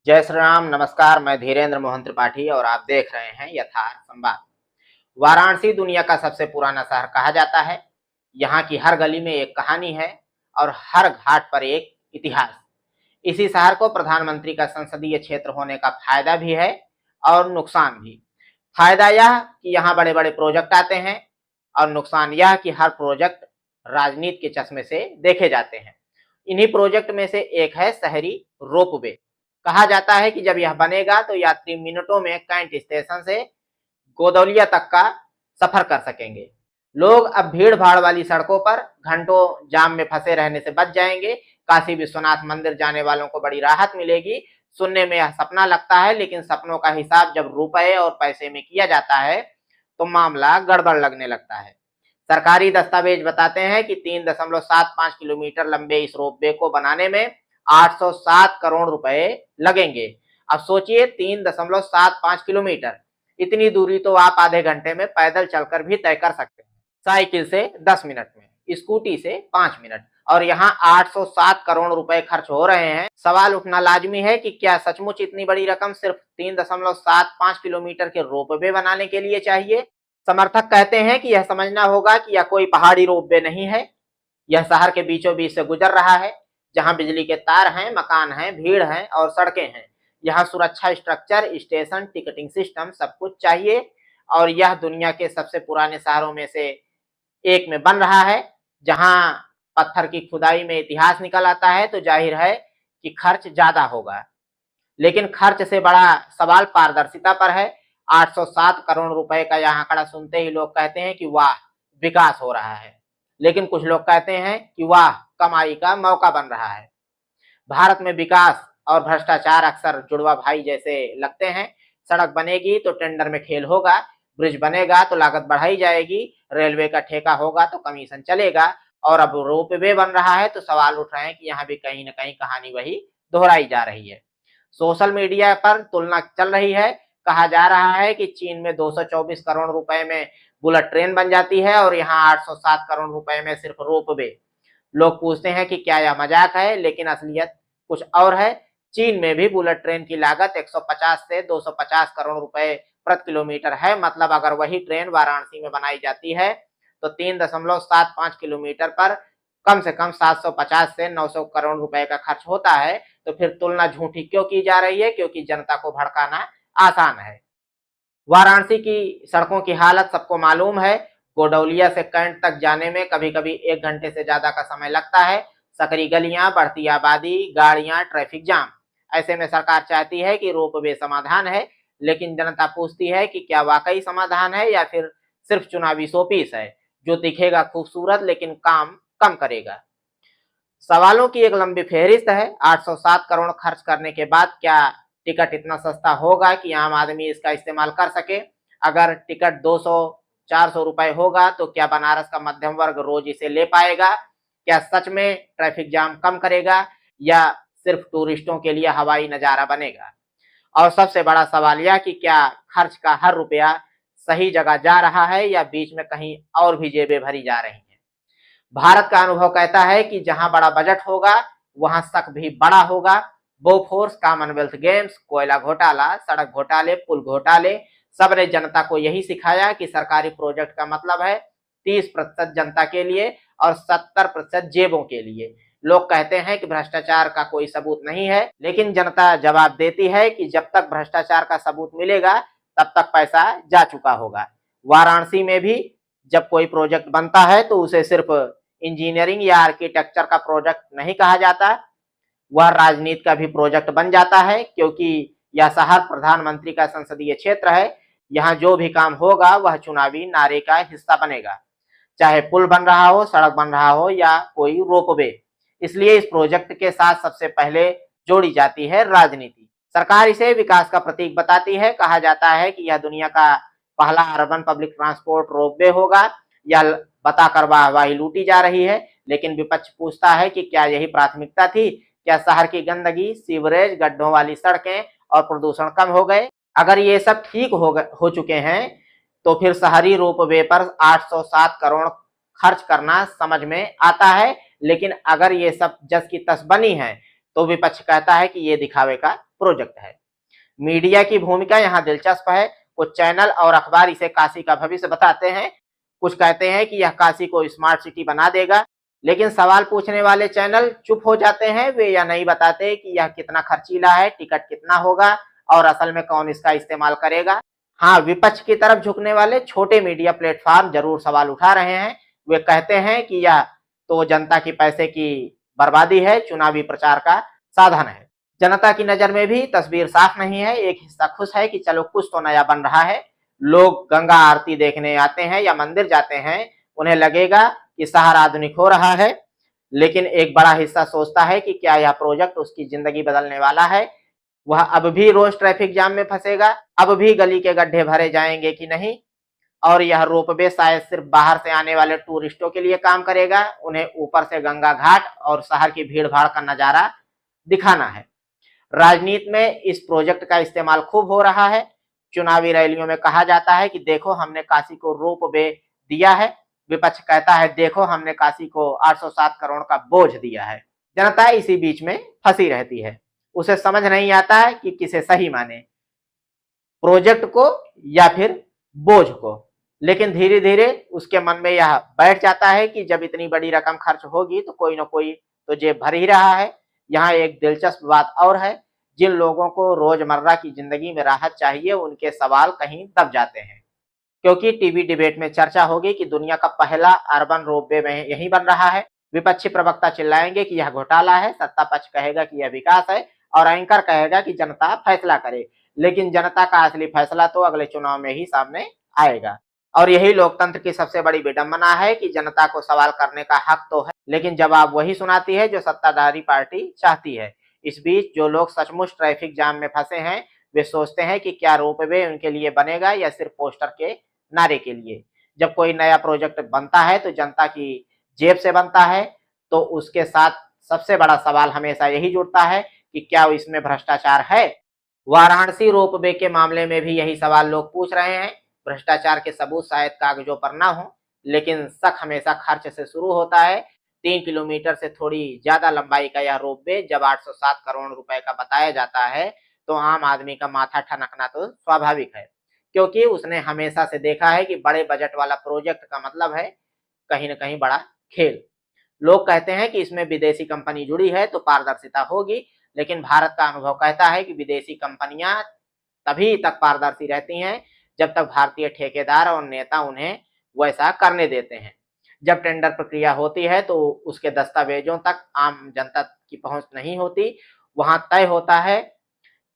जय श्री राम। नमस्कार, मैं धीरेन्द्र मोहन त्रिपाठी और आप देख रहे हैं यथार्थ संवाद। वाराणसी दुनिया का सबसे पुराना शहर कहा जाता है। यहाँ की हर गली में एक कहानी है और हर घाट पर एक इतिहास। इसी शहर को प्रधानमंत्री का संसदीय क्षेत्र होने का फायदा भी है और नुकसान भी। फायदा यह कि यहाँ बड़े बड़े प्रोजेक्ट आते हैं और नुकसान यह कि हर प्रोजेक्ट राजनीति के चश्मे से देखे जाते हैं। इन्हीं प्रोजेक्ट में से एक है शहरी रोपवे। कहा जाता है कि जब यह बनेगा तो यात्री मिनटों में कैंट स्टेशन से गोदौलिया तक का सफर कर सकेंगे। लोग अब भीड़ भाड़ वाली सड़कों पर घंटों जाम में फंसे रहने से बच जाएंगे। काशी विश्वनाथ मंदिर जाने वालों को बड़ी राहत मिलेगी। सुनने में यह सपना लगता है, लेकिन सपनों का हिसाब जब रुपए और पैसे में किया जाता है तो मामला गड़बड़ लगने लगता है। सरकारी दस्तावेज बताते हैं कि 3.75 किलोमीटर लंबे इस रोपवे को बनाने में 807 करोड़ रुपए लगेंगे। अब सोचिए, 3.75 किलोमीटर, इतनी दूरी तो आप आधे घंटे में पैदल चलकर भी तय कर सकते हैं, साइकिल से 10 मिनट में, स्कूटी से 5 मिनट, और यहाँ 807 करोड़ रुपए खर्च हो रहे हैं। सवाल उठना लाजमी है कि क्या सचमुच इतनी बड़ी रकम सिर्फ 3.75 किलोमीटर के रोपवे बनाने के लिए चाहिए? समर्थक कहते हैं कि यह समझना होगा कि यह कोई पहाड़ी रोपवे नहीं है, यह शहर के बीचों बीच से गुजर रहा है, जहां बिजली के तार हैं, मकान हैं, भीड़ है और सड़कें हैं। यहाँ सुरक्षा स्ट्रक्चर, स्टेशन, टिकटिंग सिस्टम सब कुछ चाहिए। और यह दुनिया के सबसे पुराने शहरों में से एक में बन रहा है। जहां पत्थर की खुदाई में इतिहास निकल आता है तो जाहिर है कि खर्च ज्यादा होगा। लेकिन खर्च से बड़ा सवाल पारदर्शिता पर है। 807 करोड़ रुपए का यह आंकड़ा सुनते ही लोग कहते हैं कि वाह, विकास हो रहा है। लेकिन कुछ लोग कहते हैं कि वाह, कमाई का मौका बन रहा है। भारत में विकास और भ्रष्टाचार अक्सर जुड़वा भाई जैसे लगते हैं। सड़क बनेगी तो टेंडर में खेल होगा, ब्रिज बनेगा तो लागत बढ़ाई जाएगी, रेलवे का ठेका होगा तो कमीशन चलेगा, और अब रोपवे बन रहा है तो सवाल उठ रहे हैं कि यहाँ भी कहीं ना कहीं कहानी वही दोहराई जा रही है। सोशल मीडिया पर तुलना चल रही है। कहा जा रहा है कि चीन में 224 करोड़ रुपए में बुलेट ट्रेन बन जाती है और यहाँ 807 करोड़ रुपए में सिर्फ रोपवे। लोग पूछते हैं कि क्या यह मजाक है, लेकिन असलियत कुछ और है। चीन में भी बुलेट ट्रेन की लागत 150 से 250 करोड़ रुपए प्रति किलोमीटर है। मतलब अगर वही ट्रेन वाराणसी में बनाई जाती है तो 3.75 किलोमीटर पर कम से कम 750 से 900 करोड़ रुपए का खर्च होता है। तो फिर तुलना झूठी क्यों की जा रही है? क्योंकि जनता को भड़काना आसान है। वाराणसी की सड़कों की हालत सबको मालूम है। गोडौलिया से कैंट तक जाने में कभी कभी 1 घंटे से ज्यादा का समय लगता है। सकरी गलियां, बढ़ती आबादी, गाड़ियां, ट्रैफिक जाम। ऐसे में सरकार चाहती है कि रोपवे समाधान है, लेकिन जनता पूछती है कि क्या वाकई समाधान है या फिर सिर्फ चुनावी शोपीस है जो दिखेगा खूबसूरत लेकिन काम कम करेगा। सवालों की एक लंबी फहरिस्त है। 807 करोड़ खर्च करने के बाद क्या टिकट इतना सस्ता होगा कि आम आदमी इसका इस्तेमाल कर सके? अगर टिकट 200-400 रुपए होगा तो क्या बनारस का मध्यम वर्ग रोज इसे ले पाएगा? क्या सच में ट्रैफिक जाम कम करेगा या सिर्फ टूरिस्टों के लिए हवाई नजारा बनेगा? और सबसे बड़ा सवाल यह कि क्या खर्च का हर रुपया सही जगह जा रहा है या बीच में कहीं और भी जेबें भरी जा रही हैं? भारत का अनुभव कहता है कि जहां बड़ा बजट होगा वहां शक भी बड़ा होगा। बोफोर्स, कॉमनवेल्थ गेम्स, कोयला घोटाला, सड़क घोटाले, पुल घोटाले, सबने जनता को यही सिखाया कि सरकारी प्रोजेक्ट का मतलब है 30% जनता के लिए और 70% जेबों के लिए। लोग कहते हैं कि भ्रष्टाचार का कोई सबूत नहीं है, लेकिन जनता जवाब देती है कि जब तक भ्रष्टाचार का सबूत मिलेगा तब तक पैसा जा चुका होगा। वाराणसी में भी जब कोई प्रोजेक्ट बनता है तो उसे सिर्फ इंजीनियरिंग या आर्किटेक्चर का प्रोजेक्ट नहीं कहा जाता, वह राजनीति का भी प्रोजेक्ट बन जाता है। क्योंकि यह शहर प्रधानमंत्री का संसदीय क्षेत्र है। यहाँ जो भी काम होगा वह चुनावी नारे का हिस्सा बनेगा, चाहे पुल बन रहा हो, सड़क बन रहा हो या कोई रोपवे। इसलिए इस प्रोजेक्ट के साथ सबसे पहले जोड़ी जाती है राजनीति। सरकार इसे विकास का प्रतीक बताती है। कहा जाता है कि यह दुनिया का पहला अर्बन पब्लिक ट्रांसपोर्ट रोपवे होगा। यह बताकर वाहवाही लूटी जा रही है, लेकिन विपक्ष पूछता है कि क्या यही प्राथमिकता थी? क्या शहर की गंदगी, सीवरेज, गड्ढों वाली सड़कें और प्रदूषण कम हो गए? अगर ये सब ठीक हो चुके हैं तो फिर शहरी रोपवे पर 807 करोड़ खर्च करना समझ में आता है। लेकिन अगर ये सब जस की तस बनी है तो विपक्ष कहता है कि ये दिखावे का प्रोजेक्ट है। मीडिया की भूमिका यहाँ दिलचस्प है। कुछ चैनल और अखबार इसे काशी का भविष्य बताते हैं, कुछ कहते हैं कि यह काशी को स्मार्ट सिटी बना देगा, लेकिन सवाल पूछने वाले चैनल चुप हो जाते हैं। वे यह नहीं बताते कि यह कितना खर्चीला है, टिकट कितना होगा और असल में कौन इसका इस्तेमाल करेगा। हाँ, विपक्ष की तरफ झुकने वाले छोटे मीडिया प्लेटफॉर्म जरूर सवाल उठा रहे हैं। वे कहते हैं कि यह तो जनता की पैसे की बर्बादी है, चुनावी प्रचार का साधन है। जनता की नजर में भी तस्वीर साफ नहीं है। एक हिस्सा खुश है कि चलो कुछ तो नया बन रहा है। लोग गंगा आरती देखने आते हैं या मंदिर जाते हैं, उन्हें लगेगा कि शहर आधुनिक हो रहा है। लेकिन एक बड़ा हिस्सा सोचता है कि क्या यह प्रोजेक्ट उसकी जिंदगी बदलने वाला है। वह अब भी रोज ट्रैफिक जाम में फंसेगा, अब भी गली के गड्ढे भरे जाएंगे कि नहीं, और यह रोपवे शायद सिर्फ बाहर से आने वाले टूरिस्टों के लिए काम करेगा। उन्हें ऊपर से गंगा घाट और शहर की भीड़ भाड़ का नजारा दिखाना है। राजनीति में इस प्रोजेक्ट का इस्तेमाल खूब हो रहा है। चुनावी रैलियों में कहा जाता है कि देखो हमने काशी को रोपवे दिया है। विपक्ष कहता है देखो हमने काशी को 807 करोड़ का बोझ दिया है। जनता इसी बीच में फंसी रहती है। उसे समझ नहीं आता है कि किसे सही माने, प्रोजेक्ट को या फिर बोझ को। लेकिन धीरे धीरे उसके मन में यह बैठ जाता है कि जब इतनी बड़ी रकम खर्च होगी तो कोई ना कोई तो जेब भर ही रहा है। यहाँ एक दिलचस्प बात और है, जिन लोगों को रोजमर्रा की जिंदगी में राहत चाहिए उनके सवाल कहीं दब जाते हैं, क्योंकि टीवी डिबेट में चर्चा होगी कि दुनिया का पहला अर्बन रोपवे में यही बन रहा है। विपक्षी प्रवक्ता चिल्लाएंगे कि यह घोटाला है, सत्ता पक्ष कहेगा कि यह विकास है और एंकर कहेगा कि जनता फैसला करे। लेकिन जनता का असली फैसला तो अगले चुनाव में ही सामने आएगा। और यही लोकतंत्र की सबसे बड़ी विडंबना है कि जनता को सवाल करने का हक तो है, लेकिन जवाब वही सुनाती है जो सत्ताधारी पार्टी चाहती है। इस बीच जो लोग सचमुच ट्रैफिक जाम में फंसे हैं, वे सोचते हैं कि क्या रोपवे उनके लिए बनेगा या सिर्फ पोस्टर के नारे के लिए। जब कोई नया प्रोजेक्ट बनता है तो जनता की जेब से बनता है, तो उसके साथ सबसे बड़ा सवाल हमेशा यही जुड़ता है कि क्या इसमें भ्रष्टाचार है। वाराणसी रोपवे के मामले में भी यही सवाल लोग पूछ रहे हैं। भ्रष्टाचार के सबूत शायद कागजों पर ना हो, लेकिन शक हमेशा खर्च से शुरू होता है। 3 किलोमीटर से थोड़ी ज्यादा लंबाई का यह रोपवे जब 807 करोड़ रुपए का बताया जाता है, तो आम आदमी का माथा ठनकना तो स्वाभाविक है, क्योंकि उसने हमेशा से देखा है कि बड़े बजट वाला प्रोजेक्ट का मतलब है कहीं न कहीं बड़ा खेल। लोग कहते हैं कि इसमें विदेशी कंपनी जुड़ी है तो पारदर्शिता होगी, लेकिन भारत का अनुभव कहता है कि विदेशी कंपनियां तभी तक पारदर्शी रहती हैं जब तक भारतीय ठेकेदार और नेता उन्हें वैसा करने देते हैं। जब टेंडर प्रक्रिया होती है तो उसके दस्तावेजों तक आम जनता की पहुंच नहीं होती। वहां तय होता है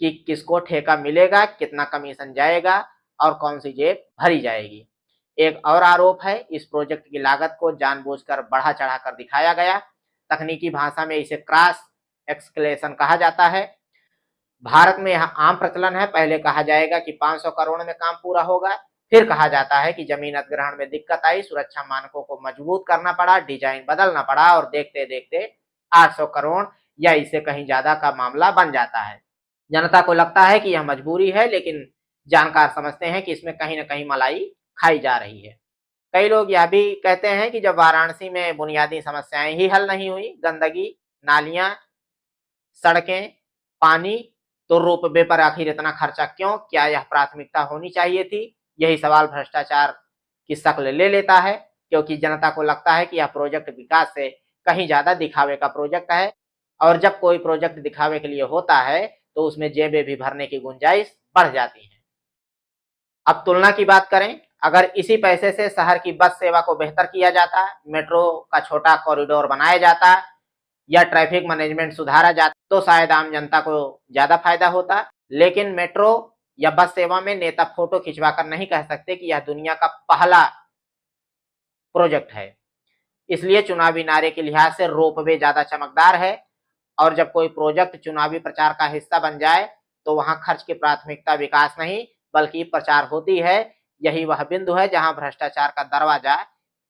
कि किसको ठेका मिलेगा, कितना कमीशन जाएगा और कौन सी जेब भरी जाएगी। एक और आरोप है, इस प्रोजेक्ट की लागत को जानबूझकर बढ़ा चढ़ाकर दिखाया गया। तकनीकी भाषा में इसे क्रॉस एक्सक्लेशन कहा जाता है। भारत में यह आम प्रचलन है। पहले कहा जाएगा कि 500 करोड़ में काम पूरा होगा, फिर कहा जाता है कि जमीन अधिग्रहण में दिक्कत आई, सुरक्षा मानकों को मजबूत करना पड़ा, डिजाइन बदलना पड़ा और देखते देखते 800 करोड़ या इससे कहीं ज्यादा का मामला बन जाता है। जनता को लगता है कि यह मजबूरी है, लेकिन जानकार समझते हैं कि इसमें कहीं न कहीं मलाई खाई जा रही है। कई लोग यह भी कहते हैं कि जब वाराणसी में बुनियादी समस्याएं ही हल नहीं हुई, गंदगी, नालियां, सड़कें, पानी, तो रोपवे पर आखिर इतना खर्चा क्यों? क्या यह प्राथमिकता होनी चाहिए थी? यही सवाल भ्रष्टाचार की शक्ल ले लेता है, क्योंकि जनता को लगता है कि यह प्रोजेक्ट विकास से कहीं ज्यादा दिखावे का प्रोजेक्ट है, और जब कोई प्रोजेक्ट दिखावे के लिए होता है तो उसमें जेबें भी भरने की गुंजाइश बढ़ जाती है। अब तुलना की बात करें, अगर इसी पैसे से शहर की बस सेवा को बेहतर किया जाता, मेट्रो का छोटा कॉरिडोर बनाया जाता या ट्रैफिक मैनेजमेंट सुधारा जाता, तो शायद आम जनता को ज्यादा फायदा होता। लेकिन मेट्रो या बस सेवा में नेता फोटो खिंचवाकर नहीं कह सकते कि यह दुनिया का पहला प्रोजेक्ट है। इसलिए चुनावी नारे के लिहाज से रोपवे ज्यादा चमकदार है। और जब कोई प्रोजेक्ट चुनावी प्रचार का हिस्सा बन जाए तो वहां खर्च की प्राथमिकता विकास नहीं बल्कि प्रचार होती है। यही वह बिंदु है जहां भ्रष्टाचार का दरवाजा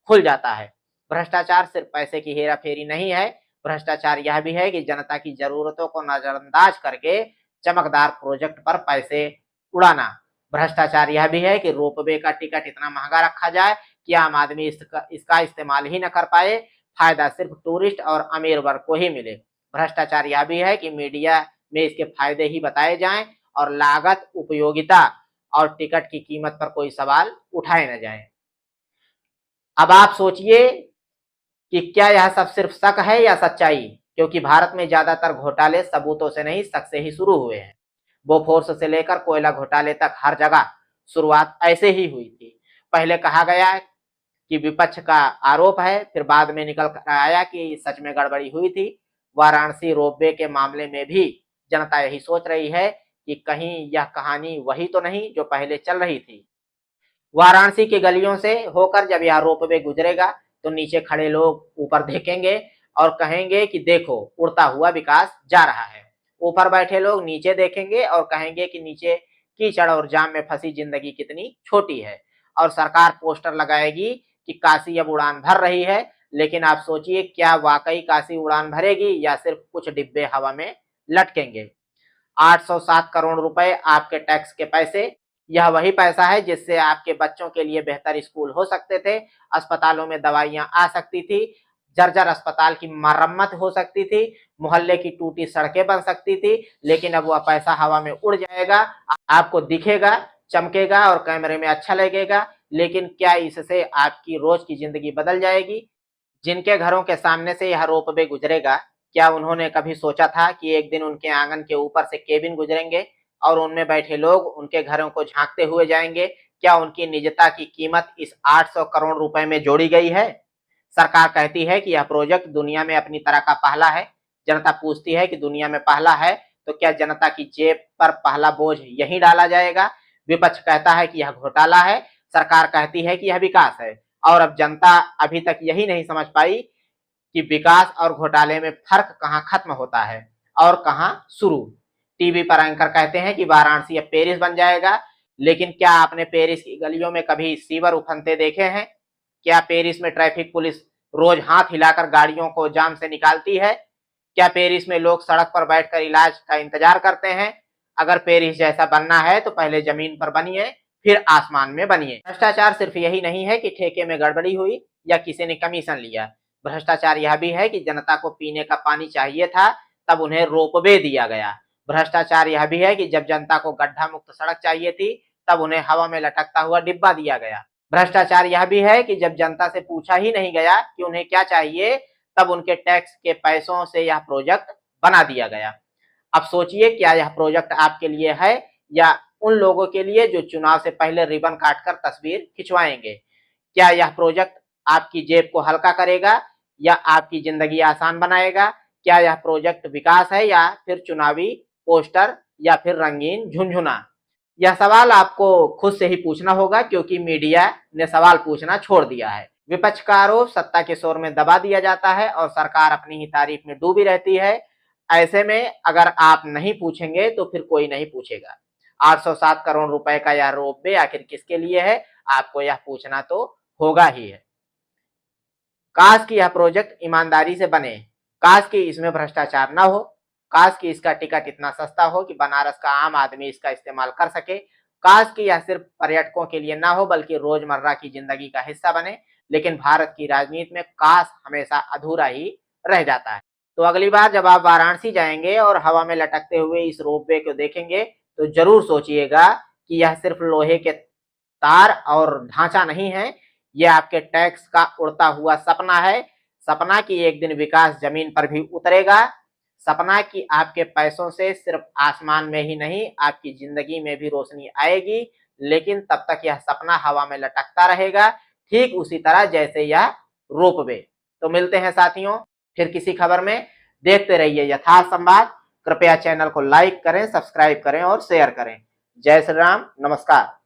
खुल जाता है। भ्रष्टाचार सिर्फ पैसे की हेराफेरी नहीं है, भ्रष्टाचार यह भी है कि जनता की जरूरतों को नजरअंदाज करके चमकदार प्रोजेक्ट पर पैसे उड़ाना। भ्रष्टाचार यह भी है कि रोपवे का टिकट इतना महंगा रखा जाए कि आम आदमी इसका इस्तेमाल ही न कर पाए, फायदा सिर्फ टूरिस्ट और अमीर वर्ग को ही मिले। भ्रष्टाचार यह भी है कि मीडिया में इसके फायदे ही बताए जाएं और लागत, उपयोगिता और टिकट की कीमत पर कोई सवाल उठाए न जाएं। अब आप सोचिए कि क्या यह सब सिर्फ शक है या सच्चाई, क्योंकि भारत में ज्यादातर घोटाले सबूतों से नहीं, शक से ही शुरू हुए हैं। बोफोर्स से लेकर कोयला घोटाले तक हर जगह शुरुआत ऐसे ही हुई थी। पहले कहा गया कि विपक्ष का आरोप है, फिर बाद में निकल कर आया कि सच में गड़बड़ी हुई थी। वाराणसी रोपवे के मामले में भी जनता यही सोच रही है कि कहीं यह कहानी वही तो नहीं जो पहले चल रही थी। वाराणसी की गलियों से होकर जब यह रोपवे गुजरेगा तो नीचे खड़े लोग ऊपर देखेंगे और कहेंगे कि देखो, उड़ता हुआ विकास जा रहा है। ऊपर बैठे लोग नीचे देखेंगे और कहेंगे कि नीचे कीचड़ और जाम में फंसी जिंदगी कितनी छोटी है। और सरकार पोस्टर लगाएगी कि काशी अब उड़ान भर रही है, लेकिन आप सोचिए, क्या वाकई काशी उड़ान भरेगी या सिर्फ कुछ डिब्बे हवा में लटकेंगे। 807 करोड़ रुपए आपके टैक्स के पैसे, यह वही पैसा है जिससे आपके बच्चों के लिए बेहतर स्कूल हो सकते थे, अस्पतालों में दवाइयां आ सकती थी, जर्जर अस्पताल की मरम्मत हो सकती थी, मोहल्ले की टूटी सड़कें बन सकती थी। लेकिन अब वह पैसा हवा में उड़ जाएगा, आपको दिखेगा, चमकेगा और कैमरे में अच्छा लगेगा, लेकिन क्या इससे आपकी रोज की जिंदगी बदल जाएगी। जिनके घरों के सामने से यह रोपवे गुजरेगा, क्या उन्होंने कभी सोचा था कि एक दिन उनके आंगन के ऊपर से केबिन गुजरेंगे और उनमें बैठे लोग उनके घरों को झांकते हुए जाएंगे। क्या उनकी निजता की कीमत इस 800 करोड़ रुपए में जोड़ी गई है। सरकार कहती है कि यह प्रोजेक्ट दुनिया में अपनी तरह का पहला है। जनता पूछती है कि दुनिया में पहला है तो क्या जनता की जेब पर पहला बोझ यही डाला जाएगा। विपक्ष कहता है कि यह घोटाला है, सरकार कहती है कि यह विकास है। और अब जनता अभी तक यही नहीं समझ पाई कि विकास और घोटाले में फर्क कहां खत्म होता है और कहां शुरू। टीवी पर एंकर कहते हैं कि वाराणसी अब पेरिस बन जाएगा, लेकिन क्या आपने पेरिस की गलियों में कभी सीवर उफनते देखे हैं। क्या पेरिस में ट्रैफिक पुलिस रोज हाथ हिलाकर गाड़ियों को जाम से निकालती है। क्या पेरिस में लोग सड़क पर बैठकर इलाज का इंतजार करते हैं। अगर पेरिस जैसा बनना है तो पहले जमीन पर बनिए, फिर आसमान में बनिए। भ्रष्टाचार सिर्फ यही नहीं है कि ठेके में गड़बड़ी हुई या किसी ने कमीशन लिया। भ्रष्टाचार यह भी है कि जनता को पीने का पानी चाहिए था, तब उन्हें रोपवे दिया गया। भ्रष्टाचार यह भी है कि जब जनता को गड्ढा मुक्त सड़क चाहिए थी, तब उन्हें हवा में लटकता हुआ डिब्बा दिया गया। भ्रष्टाचार यह भी है कि जब जनता से पूछा ही नहीं गया कि उन्हें क्या चाहिए, तब उनके टैक्स के पैसों से यह प्रोजेक्ट बना दिया गया। अब सोचिए, क्या यह प्रोजेक्ट आपके लिए है या उन लोगों के लिए जो चुनाव से पहले रिबन काटकर तस्वीर खिंचवाएंगे। क्या यह प्रोजेक्ट आपकी जेब को हल्का करेगा या आपकी जिंदगी आसान बनाएगा। क्या यह प्रोजेक्ट विकास है या फिर चुनावी पोस्टर या फिर रंगीन झुनझुना। यह सवाल आपको खुद से ही पूछना होगा, क्योंकि मीडिया ने सवाल पूछना छोड़ दिया है। विपक्ष का आरोप सत्ता के शोर में दबा दिया जाता है और सरकार अपनी ही तारीफ में डूबी रहती है। ऐसे में अगर आप नहीं पूछेंगे तो फिर कोई नहीं पूछेगा। 807 करोड़ रुपए का यह रोपवे आखिर किसके लिए है, आपको यह पूछना तो होगा ही है। काश कि यह प्रोजेक्ट ईमानदारी से बने, काश कि इसमें भ्रष्टाचार न हो, काश कि इसका टिकट इतना सस्ता हो कि बनारस का आम आदमी इसका इस्तेमाल कर सके, काश कि यह सिर्फ पर्यटकों के लिए ना हो बल्कि रोजमर्रा की जिंदगी का हिस्सा बने। लेकिन भारत की राजनीति में काश हमेशा अधूरा ही रह जाता है। तो अगली बार जब आप वाराणसी जाएंगे और हवा में लटकते हुए इस रोपवे को देखेंगे तो जरूर सोचिएगा कि यह सिर्फ लोहे के तार और ढांचा नहीं है, यह आपके टैक्स का उड़ता हुआ सपना है। सपना कि एक दिन विकास जमीन पर भी उतरेगा, सपना कि आपके पैसों से सिर्फ आसमान में ही नहीं आपकी जिंदगी में भी रोशनी आएगी। लेकिन तब तक यह सपना हवा में लटकता रहेगा, ठीक उसी तरह जैसे यह रोपवे। तो मिलते हैं साथियों फिर किसी खबर में। देखते रहिए यथार्थ संवाद। कृपया चैनल को लाइक करें, सब्सक्राइब करें और शेयर करें। जय श्री राम, नमस्कार।